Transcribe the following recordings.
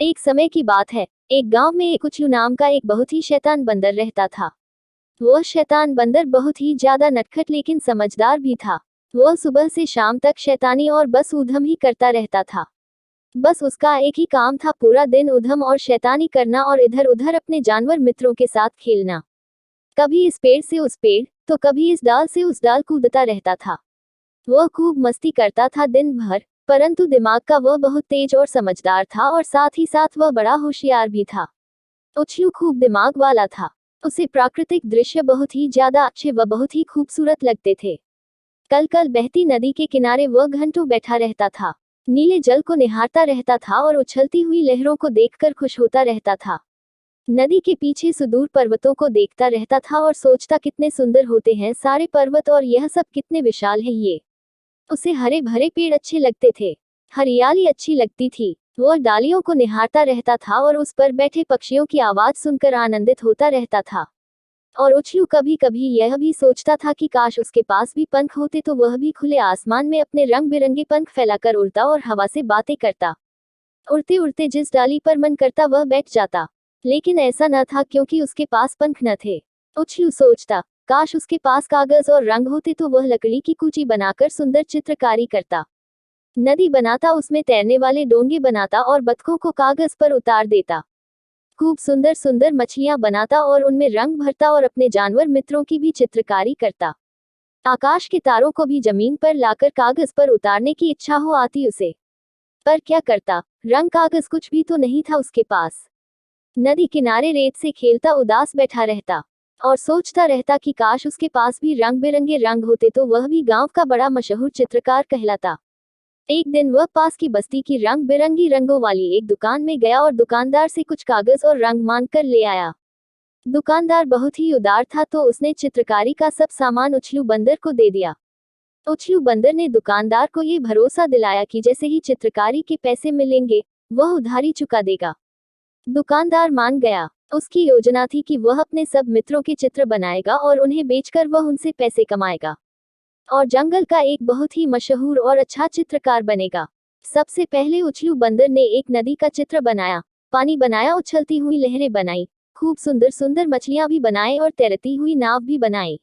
एक समय की बात है। एक गांव में एक उचलू नाम का एक बहुत ही शैतान बंदर रहता था। वह शैतान बंदर बहुत ही ज्यादा नटखट लेकिन समझदार भी था। वह सुबह से शाम तक शैतानी और बस उधम ही करता रहता था। बस उसका एक ही काम था, पूरा दिन उधम और शैतानी करना और इधर उधर अपने जानवर मित्रों के साथ खेलना। कभी इस पेड़ से उस पेड़ तो कभी इस डाल से उस डाल कूदता रहता था। वह खूब मस्ती करता था दिन भर, परंतु दिमाग का वह बहुत तेज और समझदार था और साथ ही साथ वह बड़ा होशियार भी था। उछलू खूब दिमाग वाला था। उसे प्राकृतिक दृश्य बहुत ही ज्यादा अच्छे व बहुत ही खूबसूरत लगते थे। कल कल बहती नदी के किनारे वह घंटों बैठा रहता था। नीले जल को निहारता रहता था और उछलती हुई लहरों को देखकर खुश होता रहता था। नदी के पीछे सुदूर पर्वतों को देखता रहता था और सोचता कितने सुंदर होते हैं सारे पर्वत और यह सब कितने विशाल है ये। उसे हरे भरे पेड़ अच्छे लगते थे, हरियाली अच्छी लगती थी। वह डालियों को निहारता रहता था और उस पर बैठे पक्षियों की आवाज सुनकर आनंदित होता रहता था। और उछलू कभी कभी यह भी सोचता था कि काश उसके पास भी पंख होते तो वह भी खुले आसमान में अपने रंग बिरंगे पंख फैलाकर उड़ता और हवा से बातें करता। उड़ते उड़ते जिस डाली पर मन करता वह बैठ जाता। लेकिन ऐसा न था क्योंकि उसके पास पंख न थे। उछलू सोचता, काश उसके पास कागज और रंग होते तो वह लकड़ी की कूची बनाकर सुंदर चित्रकारी करता, नदी बनाता, उसमें तैरने वाले डोंगे बनाता और बतखों को कागज पर उतार देता। खूब सुंदर सुंदर मछलियां बनाता और उनमें रंग भरता और अपने जानवर मित्रों की भी चित्रकारी करता। आकाश के तारों को भी जमीन पर लाकर कागज पर उतारने की इच्छा हो आती उसे, पर क्या करता, रंग कागज कुछ भी तो नहीं था उसके पास। नदी किनारे रेत से खेलता उदास बैठा रहता और सोचता रहता कि काश उसके पास भी रंग बिरंगे रंग होते तो वह भी गांव का बड़ा मशहूर चित्रकार कहलाता। एक दिन वह पास की बस्ती की रंग बिरंगी रंगों वाली एक दुकान में गया और दुकानदार से कुछ कागज और रंग मांग कर ले आया। दुकानदार बहुत ही उदार था तो उसने चित्रकारी का सब सामान उछलू बंदर को दे दिया। उछलू बंदर ने दुकानदार को ये भरोसा दिलाया कि जैसे ही चित्रकारी के पैसे मिलेंगे वह उधारी चुका देगा। दुकानदार मान गया। उसकी योजना थी कि वह अपने सब मित्रों के चित्र बनाएगा और उन्हें बेचकर वह उनसे पैसे कमाएगा और जंगल का एक बहुत ही मशहूर और अच्छा चित्रकार बनेगा। सबसे पहले उछलू बंदर ने एक नदी का चित्र बनाया, पानी बनाया, उछलती हुई लहरें बनाई, खूब सुंदर सुंदर मछलियां भी बनाए और तैरती हुई नाव भी बनाई।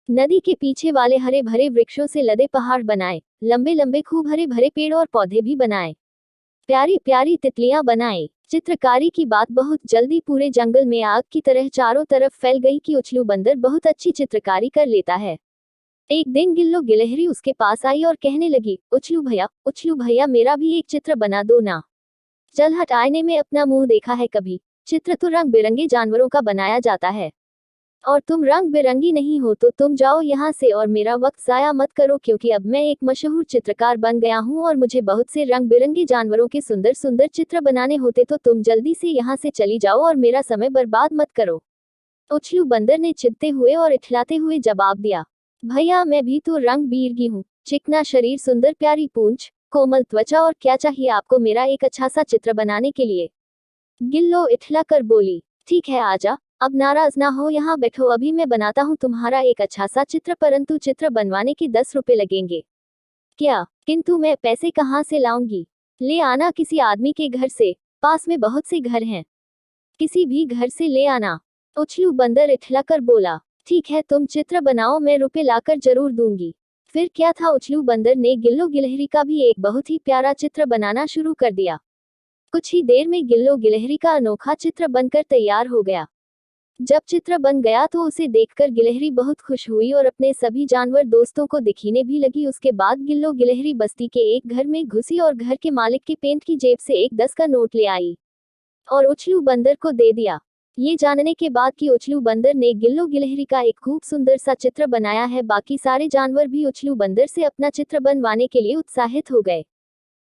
नदी के पीछे वाले हरे भरे वृक्षों से लदे पहाड़ बनाए, लंबे लंबे खूब हरे भरे पेड़ और पौधे भी बनाए, प्यारी प्यारी तितलियां बनाई। चित्रकारी की बात बहुत जल्दी पूरे जंगल में आग की तरह चारों तरफ फैल गई कि उछलू बंदर बहुत अच्छी चित्रकारी कर लेता है। एक दिन गिल्लो गिलहरी उसके पास आई और कहने लगी, उछलू भैया मेरा भी एक चित्र बना दो ना। चल हट, आईने में अपना मुंह देखा है कभी? चित्र तो रंग बिरंगे जानवरों का बनाया जाता है और तुम रंग बिरंगी नहीं हो तो तुम जाओ यहाँ से और मेरा वक्त जाया मत करो, क्योंकि अब मैं एक मशहूर चित्रकार बन गया हूँ और मुझे बहुत से रंग बिरंगे जानवरों के सुंदर सुंदर चित्र बनाने होते, तो तुम जल्दी से यहाँ से चली जाओ और मेरा समय बर्बाद मत करो। उछलू बंदर ने चिढ़ते हुए और इठलाते हुए जवाब दिया, भैया मैं भी तो रंग बिरंगी हूँ, चिकना शरीर, सुंदर प्यारी पूंछ, कोमल त्वचा, और क्या चाहिए आपको मेरा एक अच्छा सा चित्र बनाने के लिए? गिल्लो इठला कर बोली, ठीक है आजा, अब नाराज ना हो, यहाँ बैठो, अभी मैं बनाता हूँ तुम्हारा एक अच्छा सा चित्र, परंतु चित्र बनवाने के 10 रुपए लगेंगे। क्या? किंतु मैं पैसे कहाँ से लाऊंगी? ले आना किसी आदमी के घर से, पास में बहुत से घर हैं, किसी भी घर से ले आना। उछलू बंदर इठलाकर बोला, ठीक है तुम चित्र बनाओ, मैं रुपए लाकर जरूर दूंगी। फिर क्या था, उछलू बंदर ने गिल्लो गिलहरी का भी एक बहुत ही प्यारा चित्र बनाना शुरू कर दिया। कुछ ही देर में गिल्लो गिलहरी का अनोखा चित्र बनकर तैयार हो गया। जब चित्र बन गया तो उसे देखकर गिलहरी बहुत खुश हुई और अपने सभी जानवर दोस्तों को दिखने भी लगी। उसके बाद गिल्लो गिलहरी बस्ती के एक घर में घुसी और घर के मालिक के पेंट की जेब से एक 10 का नोट ले आई और उछलू बंदर को दे दिया। ये जानने के बाद कि उछलू बंदर ने गिल्लो गिलहरी का एक खूब सुंदर सा चित्र बनाया है, बाकी सारे जानवर भी उछलू बंदर से अपना चित्र बनवाने के लिए उत्साहित हो गए।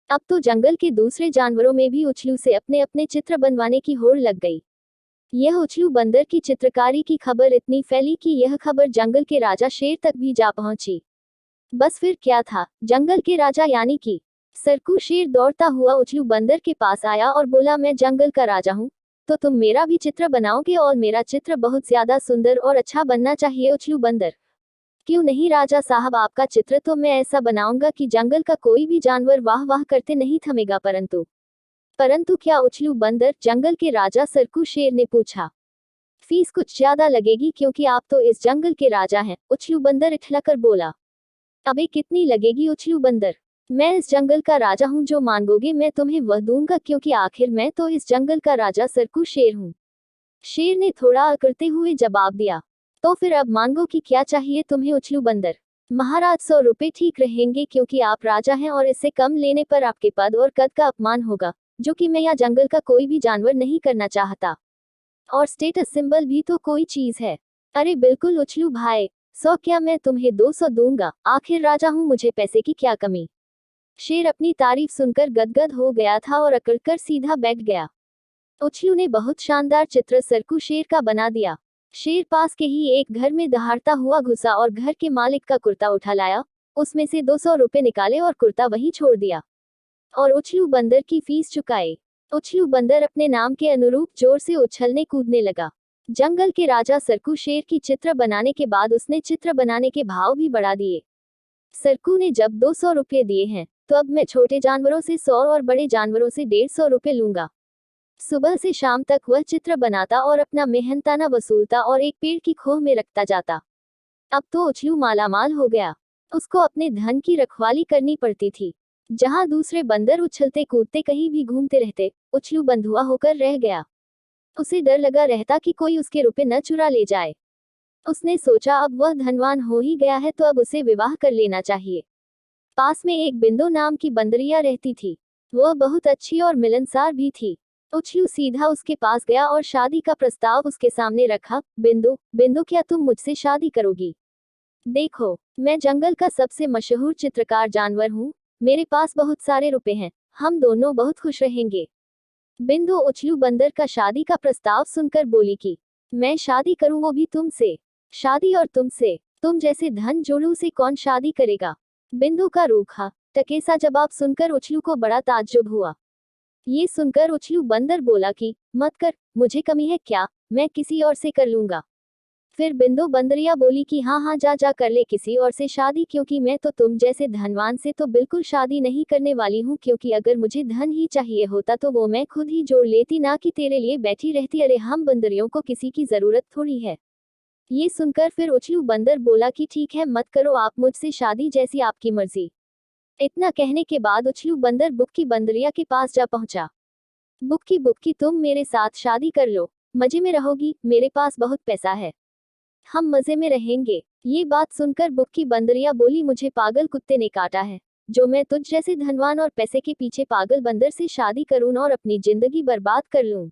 अब तो जंगल के दूसरे जानवरों में भी उछलू से अपने अपने चित्र बनवाने की होड़ लग गई। यह उछलू बंदर की चित्रकारी की खबर इतनी फैली कि यह खबर जंगल के राजा शेर तक भी जा पहुंची। बस फिर क्या था, जंगल के राजा यानी कि सरकू शेर दौड़ता हुआ उछलू बंदर के पास आया और बोला, मैं जंगल का राजा हूँ, तो तुम मेरा भी चित्र बनाओगे और मेरा चित्र बहुत ज्यादा सुंदर और अच्छा बनना चाहिए। उछलू बंदर, क्यों नहीं राजा साहब, आपका चित्र तो मैं ऐसा बनाऊंगा कि जंगल का कोई भी जानवर वाह वाह करते नहीं थमेगा, परंतु परंतु क्या उछलू बंदर, जंगल के राजा सरकू शेर ने पूछा। फीस कुछ ज्यादा लगेगी क्योंकि आप तो इस जंगल के राजा हैं, उछलू बंदर इठलाकर बोला। अबे कितनी लगेगी उछलू बंदर, मैं इस जंगल का राजा हूँ, जो मांगोगे मैं तुम्हें वह दूंगा, क्योंकि आखिर मैं तो इस जंगल का राजा सरकू शेर हूँ। शेर ने थोड़ा अकड़ते हुए जवाब दिया। तो फिर अब मांगो कि क्या चाहिए तुम्हें उछलू बंदर। महाराज 100 रुपए ठीक रहेंगे, क्योंकि आप राजा हैं और इससे कम लेने पर आपके पद और कद का अपमान होगा, जो कि मैं या जंगल का कोई भी जानवर नहीं करना चाहता। और स्टेटस सिंबल भी तो कोई चीज है। अरे बिल्कुल उछलू भाई, 100 क्या, मैं तुम्हें 200 दूंगा, आखिर राजा हूँ, मुझे पैसे की क्या कमी। शेर अपनी तारीफ सुनकर गदगद हो गया था और अकड़कर सीधा बैठ गया। उछलू ने बहुत शानदार चित्र सरकू शेर का बना दिया। शेर पास के ही एक घर में दहाड़ता हुआ घुसा और घर के मालिक का कुर्ता उठा लाया, उसमें से 200 रुपए निकाले और कुर्ता वहीं छोड़ दिया और उछलू बंदर की फीस चुकाई। उछलू बंदर अपने नाम के अनुरूप जोर से उछलने कूदने लगा। जंगल के राजा सरकू शेर की चित्र बनाने के बाद उसने चित्र बनाने के भाव भी बढ़ा दिए। सरकू ने जब 200 रुपये दिए हैं, तो अब मैं छोटे जानवरों से 100 और बड़े जानवरों से 150 रुपये लूंगा। सुबह से शाम तक वह चित्र बनाता और अपना मेहनताना वसूलता और एक पेड़ की खोह में रखता जाता। अब तो उछलू मालामाल हो गया। उसको अपने धन की रखवाली करनी पड़ती थी। जहां दूसरे बंदर उछलते कूदते कहीं भी घूमते रहते, उछलू बंधुआ होकर रह गया। उसे डर लगा रहता कि कोई उसके रुपए न चुरा ले जाए। उसने सोचा अब वह धनवान हो ही गया है तो अब उसे विवाह कर लेना चाहिए। पास में एक बिंदु नाम की बंदरिया रहती थी। वह बहुत अच्छी और मिलनसार भी थी। उछलू सीधा उसके पास गया और शादी का प्रस्ताव उसके सामने रखा। बिंदु, बिंदु, क्या तुम मुझसे शादी करोगी? देखो, मैं जंगल का सबसे मशहूर चित्रकार जानवर हूँ, मेरे पास बहुत सारे रुपए हैं, हम दोनों बहुत खुश रहेंगे। बिंदु उछलू बंदर का शादी का प्रस्ताव सुनकर बोली कि मैं शादी करूँ, वो भी तुमसे। शादी और तुमसे? तुम जैसे धन जोड़ू से कौन शादी करेगा? बिंदु का रूखा टकेसा जवाब सुनकर उछलू को बड़ा ताज्जुब हुआ। ये सुनकर उछलू बंदर बोला कि मत कर, मुझे कमी है क्या, मैं किसी और से कर लूंगा। फिर बिंदु बंदरिया बोली कि हाँ हाँ, जा जा कर ले किसी और से शादी, क्योंकि मैं तो तुम जैसे धनवान से तो बिल्कुल शादी नहीं करने वाली हूँ, क्योंकि अगर मुझे धन ही चाहिए होता तो वो मैं खुद ही जोड़ लेती, ना कि तेरे लिए बैठी रहती। अरे हम बंदरियों को किसी की जरूरत थोड़ी है। ये सुनकर फिर उछलू बंदर बोला कि ठीक है, मत करो आप मुझसे शादी, जैसी आपकी मर्जी। इतना कहने के बाद उछलू बंदर बुक्की बंदरिया के पास जा पहुंचा। बुक्की बुक्की, तुम मेरे साथ शादी कर लो, मजे में रहोगी, मेरे पास बहुत पैसा है, हम मजे में रहेंगे। ये बात सुनकर बुक्की बंदरिया बोली, मुझे पागल कुत्ते ने काटा है, जो मैं तुझ जैसे धनवान और पैसे के पीछे पागल बंदर से शादी करूं और अपनी जिंदगी बर्बाद कर लूं।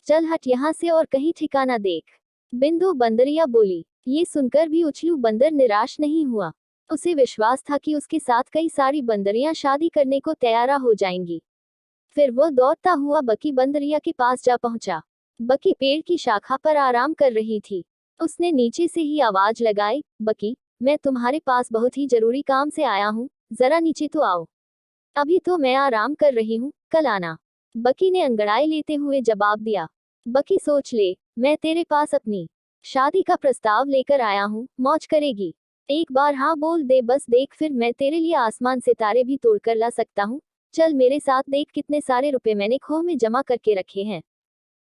चल हट यहाँ से और कहीं ठिकाना देख। बिंदु बंदरिया बोली। ये सुनकर भी उछलू बंदर निराश नहीं हुआ। उसे विश्वास था कि उसके साथ कई सारी बंदरियां शादी करने को तैयार हो जाएंगी। फिर वो दौड़ता हुआ बकी बंदरिया के पास जा पहुंचा। बकी पेड़ की शाखा पर आराम कर रही थी। उसने नीचे से ही आवाज लगाई, बकी, मैं तुम्हारे पास बहुत ही जरूरी काम से आया हूँ, जरा नीचे तो आओ। अभी तो मैं आराम कर रही हूँ, कल आना। बकी ने अंगड़ाई लेते हुए जवाब दिया। बकी सोच ले, मैं तेरे पास अपनी शादी का प्रस्ताव लेकर आया हूँ, मौज करेगी? एक बार हाँ बोल दे बस, देख फिर मैं तेरे लिए आसमान सितारे भी तोड़कर ला सकता हूँ। चल मेरे साथ, देख कितने सारे रुपए मैंने खोह में जमा करके रखे हैं।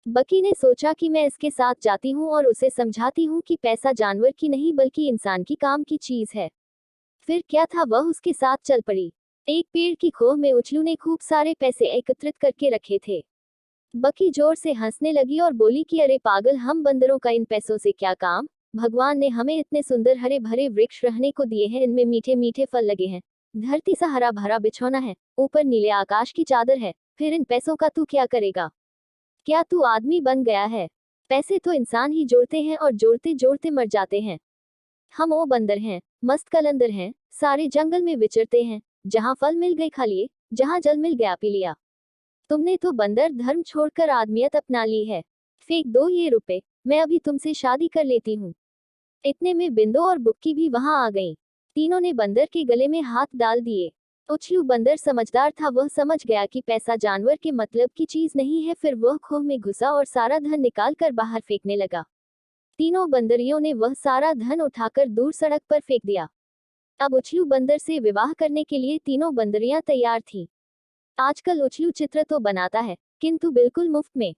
बकी ने सोचा कि मैं इसके साथ जाती हूँ और उसे समझाती हूँ कि पैसा जानवर की नहीं बल्कि इंसान की काम की चीज है। फिर क्या था, वह उसके साथ चल पड़ी। एक पेड़ की खोह में उछलू ने खूब सारे पैसे एकत्रित करके रखे थे। बकी जोर से हंसने लगी और बोली कि अरे पागल, हम बंदरों का इन पैसों से क्या काम, भगवान ने हमें इतने सुंदर हरे भरे वृक्ष रहने को दिए हैं, इनमें मीठे मीठे फल लगे हैं, धरती सा हरा भरा बिछौना है, ऊपर नीले आकाश की चादर है, फिर इन पैसों का तू क्या करेगा? क्या तू आदमी बन गया है? पैसे तो इंसान ही जोड़ते हैं और जोड़ते जोड़ते मर जाते हैं। हम वो बंदर हैं, मस्त कलंदर हैं, सारे जंगल में विचरते हैं, जहाँ फल मिल गए खा लिए, जहाँ जल मिल गया पी लिया। तुमने तो बंदर धर्म छोड़कर आदमियत अपना ली है। फेंक दो ये रुपए, मैं अभी तुमसे शादी कर लेती हूँ। इतने में बिंदु और बुक्की भी वहां आ गईं। तीनों ने बंदर के गले में हाथ डाल दिए। उछलू बंदर समझदार था, वह समझ गया कि पैसा जानवर के मतलब की चीज नहीं है। फिर वह खोह में घुसा और सारा धन निकाल कर बाहर फेंकने लगा। तीनों बंदरियों ने वह सारा धन उठाकर दूर सड़क पर फेंक दिया। अब उछलू बंदर से विवाह करने के लिए तीनों बंदरियां तैयार थीं। आजकल उछलू चित्र तो बनाता है, किंतु बिल्कुल मुफ्त में।